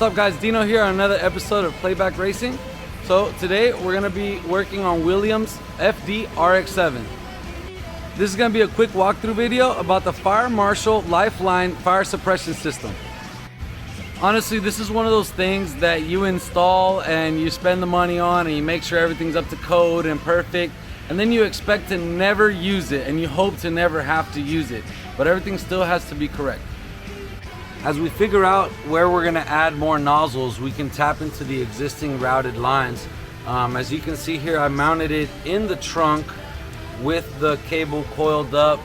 up guys, Dino here on another episode of Playback Racing. So today we're going to be working on Williams FD RX7. This is going to be a quick walkthrough video about the Fire Marshal Lifeline fire suppression system. Honestly, this is one of those things that you install and you spend the money on and you make sure everything's up to code and perfect, and then you expect to never use it and you hope to never have to use it, but everything still has to be correct. As we figure out where we're going to add more nozzles, we can tap into the existing routed lines. As you can see here, I mounted it in the trunk with the cable coiled up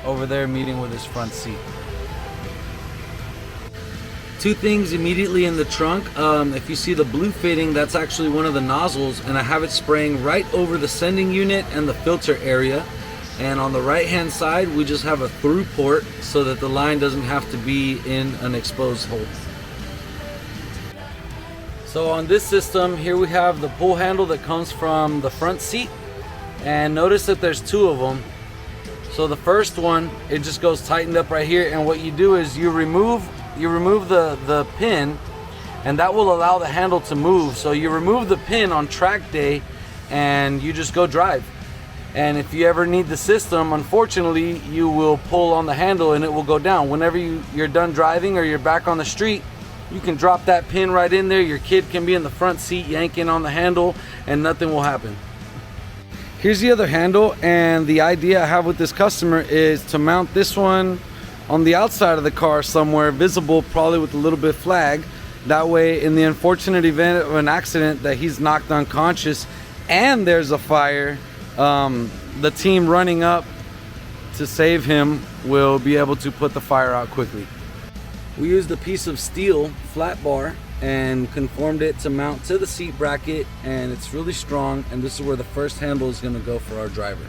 over there meeting with his front seat. Two things immediately in the trunk. If you see the blue fitting, that's actually one of the nozzles, and I have it spraying right over the sending unit and the filter area. And on the right hand side, we just have a through port so that the line doesn't have to be in an exposed hole. So on this system here, we have the pull handle that comes from the front seat, and notice that there's two of them. So the first one, it just goes tightened up right here, and what you do is you remove the pin, and that will allow the handle to move. So you remove the pin on track day and you just go drive. And if you ever need the system, unfortunately, you will pull on the handle and it will go down. Whenever you're done driving or you're back on the street, you can drop that pin right in there. Your kid can be in the front seat yanking on the handle and nothing will happen. Here's the other handle, and the idea I have with this customer is to mount this one on the outside of the car somewhere visible, probably with a little bit of flag. That way, in the unfortunate event of an accident that he's knocked unconscious and there's a fire, the team running up to save him will be able to put the fire out quickly. We used a piece of steel flat bar and conformed it to mount to the seat bracket, and it's really strong, and this is where the first handle is going to go for our driver.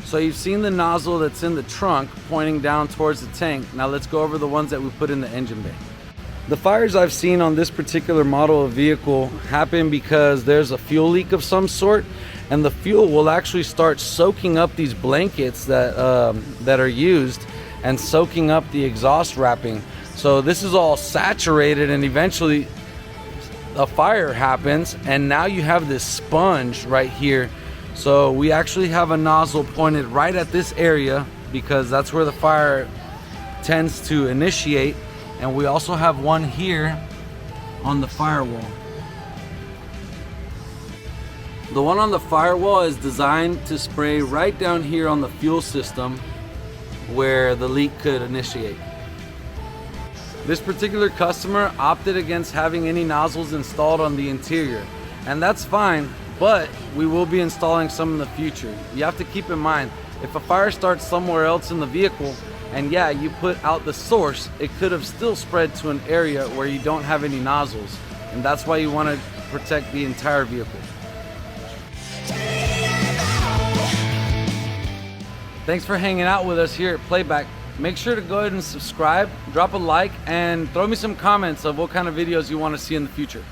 So you've seen the nozzle that's in the trunk pointing down towards the tank. Now let's go over the ones that we put in the engine bay. The fires I've seen on this particular model of vehicle happen because there's a fuel leak of some sort, and the fuel will actually start soaking up these blankets that are used and soaking up the exhaust wrapping. So this is all saturated, and eventually a fire happens, and now you have this sponge right here. So we actually have a nozzle pointed right at this area because that's where the fire tends to initiate. And we also have one here on the firewall. The one on the firewall is designed to spray right down here on the fuel system where the leak could initiate. This particular customer opted against having any nozzles installed on the interior, and that's fine, but we will be installing some in the future. You have to keep in mind, if a fire starts somewhere else in the vehicle, and yeah, you put out the source, it could have still spread to an area where you don't have any nozzles. And that's why you want to protect the entire vehicle. Thanks for hanging out with us here at Playback. Make sure to go ahead and subscribe, drop a like, and throw me some comments of what kind of videos you want to see in the future.